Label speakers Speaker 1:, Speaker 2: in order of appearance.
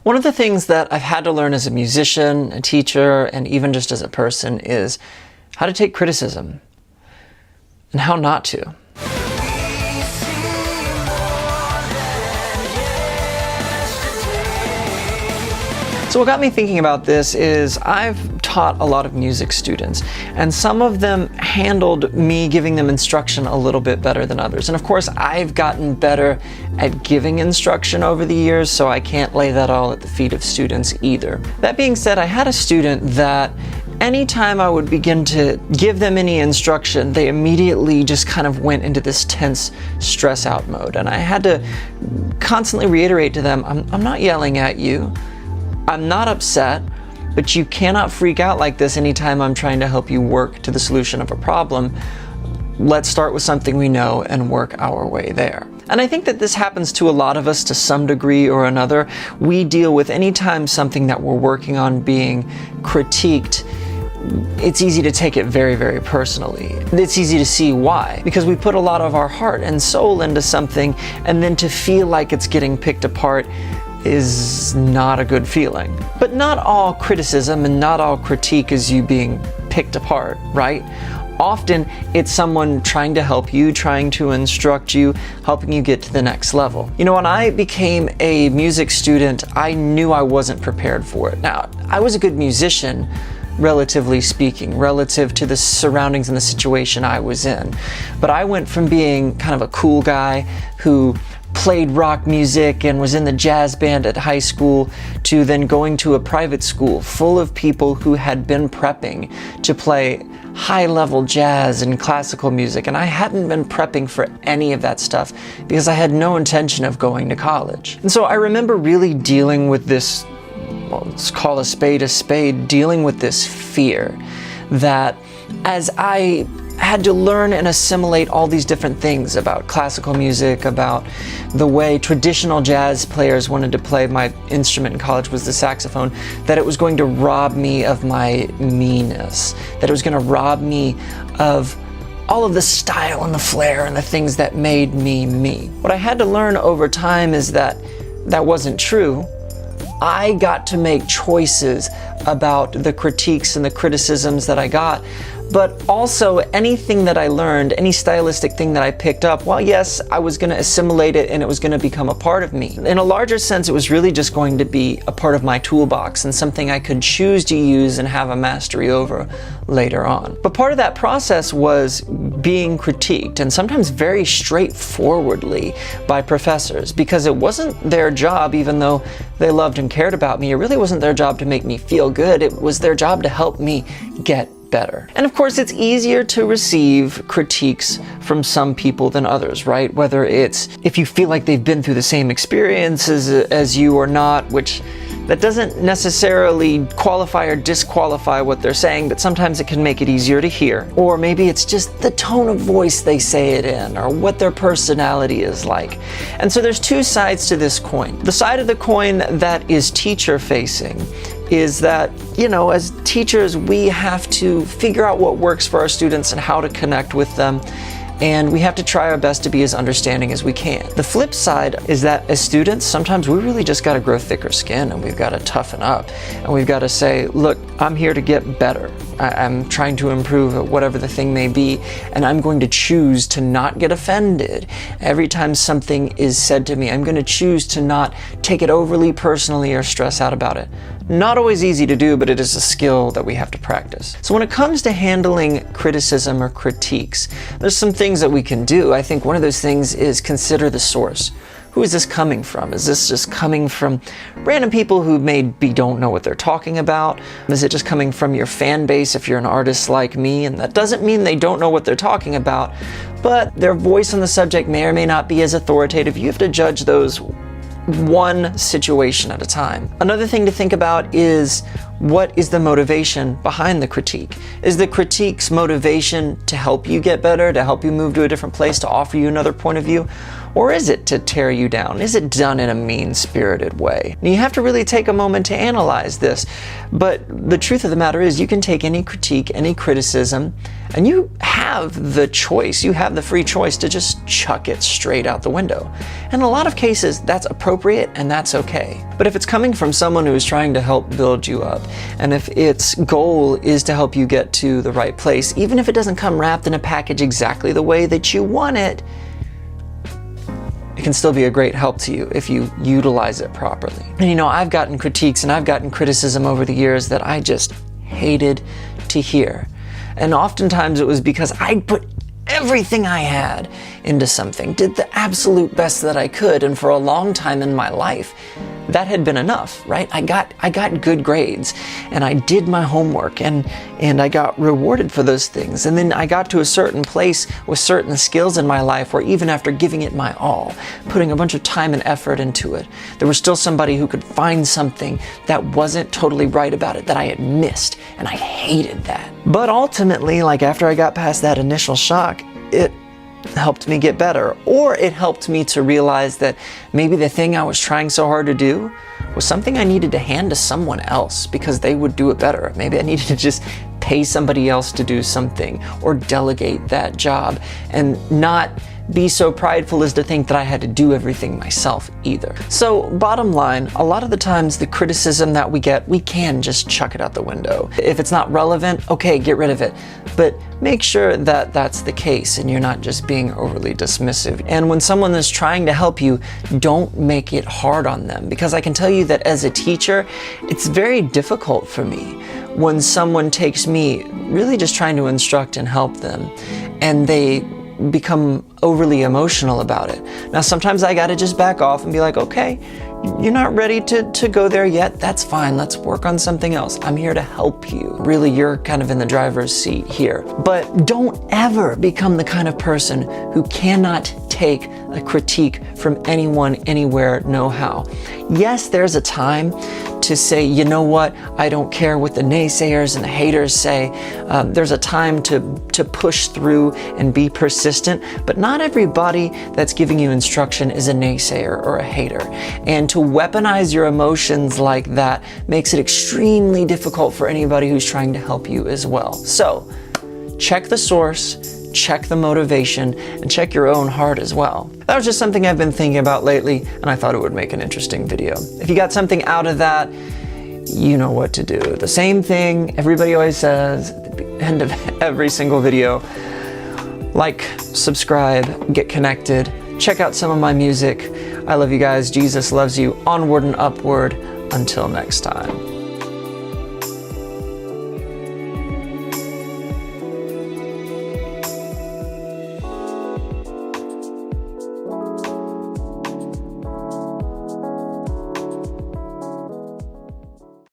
Speaker 1: One of the things that I've had to learn as a musician, a teacher, and even just as a person is how to take criticism and how not to. So what got me thinking about this is I've taught a lot of music students, and some of them handled me giving them instruction a little bit better than others. And of course, I've gotten better at giving instruction over the years, so I can't lay that all at the feet of students either. That being said, I had a student that anytime I would begin to give them any instruction, they immediately just kind of went into this tense stress out mode. And I had to constantly reiterate to them, I'm not yelling at you. I'm not upset, but you cannot freak out like this anytime I'm trying to help you work to the solution of a problem. Let's start with something we know and work our way there. And I think that this happens to a lot of us to some degree or another. We deal with anytime something that we're working on being critiqued, it's easy to take it very, very personally. It's easy to see why, because we put a lot of our heart and soul into something, and then to feel like it's getting picked apart is not a good feeling. But not all criticism and not all critique is you being picked apart, right? Often it's someone trying to help you, trying to instruct you, helping you get to the next level. You know, when I became a music student, I knew I wasn't prepared for it. Now, I was a good musician, relatively speaking, relative to the surroundings and the situation I was in. But I went from being kind of a cool guy who played rock music and was in the jazz band at high school to then going to a private school full of people who had been prepping to play high-level jazz and classical music. And I hadn't been prepping for any of that stuff because I had no intention of going to college. And so I remember really dealing with this, well, let's call a spade, dealing with this fear that as I had to learn and assimilate all these different things about classical music, about the way traditional jazz players wanted to play. My instrument in college was the saxophone, that it was going to rob me of my me-ness, that it was going to rob me of all of the style and the flair and the things that made me me. What I had to learn over time is that that wasn't true. I got to make choices about the critiques and the criticisms that I got, but also anything that I learned, any stylistic thing that I picked up, well, yes, I was going to assimilate it and it was going to become a part of me. In a larger sense, it was really just going to be a part of my toolbox and something I could choose to use and have a mastery over later on. But part of that process was being critiqued, and sometimes very straightforwardly, by professors, because it wasn't their job, even though they loved and cared about me, it really wasn't their job to make me feel good. It was their job to help me get better. And of course, it's easier to receive critiques from some people than others, right? Whether it's if you feel like they've been through the same experiences as you or not, which that doesn't necessarily qualify or disqualify what they're saying, but sometimes it can make it easier to hear. Or maybe it's just the tone of voice they say it in, or what their personality is like. And so there's two sides to this coin. The side of the coin that is teacher-facing is that, you know, as teachers, we have to figure out what works for our students and how to connect with them. And we have to try our best to be as understanding as we can. The flip side is that as students, sometimes we really just got to grow thicker skin, and we've got to toughen up, and we've got to say, look, I'm here to get better. I'm trying to improve at whatever the thing may be, and I'm going to choose to not get offended. Every time something is said to me, I'm going to choose to not take it overly personally or stress out about it. Not always easy to do, but it is a skill that we have to practice. So when it comes to handling criticism or critiques, there's some things that we can do. I think one of those things is consider the source. Who is this coming from? Is this just coming from random people who maybe don't know what they're talking about? Is it just coming from your fan base if you're an artist like me? And that doesn't mean they don't know what they're talking about, but their voice on the subject may or may not be as authoritative. You have to judge those one situation at a time. Another thing to think about is What is the motivation behind the critique? Is the critique's motivation to help you get better, to help you move to a different place, to offer you another point of view? Or is it to tear you down? Is it done in a mean-spirited way? And you have to really take a moment to analyze this. But the truth of the matter is you can take any critique, any criticism, and you have the choice, you have the free choice to just chuck it straight out the window. In a lot of cases, that's appropriate and that's okay. But if it's coming from someone who is trying to help build you up, and if its goal is to help you get to the right place, even if it doesn't come wrapped in a package exactly the way that you want it, it can still be a great help to you if you utilize it properly. And you know, I've gotten critiques and I've gotten criticism over the years that I just hated to hear. And oftentimes it was because I put everything I had into something, did the absolute best that I could, and for a long time in my life, that had been enough, right? I got good grades, and I did my homework, and I got rewarded for those things. And then I got to a certain place with certain skills in my life where even after giving it my all, putting a bunch of time and effort into it, there was still somebody who could find something that wasn't totally right about it, that I had missed, and I hated that. But ultimately, like after I got past that initial shock, it helped me get better, or it helped me to realize that maybe the thing I was trying so hard to do was something I needed to hand to someone else because they would do it better. Maybe I needed to just pay somebody else to do something or delegate that job and not be so prideful as to think that I had to do everything myself either. So bottom line, a lot of the times the criticism that we get, we can just chuck it out the window. If it's not relevant, okay, get rid of it. But make sure that that's the case and you're not just being overly dismissive. And when someone is trying to help you, don't make it hard on them, because I can tell you that as a teacher, it's very difficult for me when someone takes me really just trying to instruct and help them and they become overly emotional about it. Now, sometimes I gotta just back off and be like, okay, you're not ready to go there yet. That's fine. Let's work on something else. I'm here to help you. Really, you're kind of in the driver's seat here. But don't ever become the kind of person who cannot take a critique from anyone, anywhere, no how. Yes, there's a time to say, you know what, I don't care what the naysayers and the haters say. There's a time to push through and be persistent, but not everybody that's giving you instruction is a naysayer or a hater. And to weaponize your emotions like that makes it extremely difficult for anybody who's trying to help you as well. So check the source, check the motivation, and check your own heart as well. That was just something I've been thinking about lately, and I thought it would make an interesting video. If you got something out of that, you know what to do. The same thing everybody always says at the end of every single video. Like, subscribe, get connected, check out some of my music. I love you guys. Jesus loves you. Onward and upward. Until next time.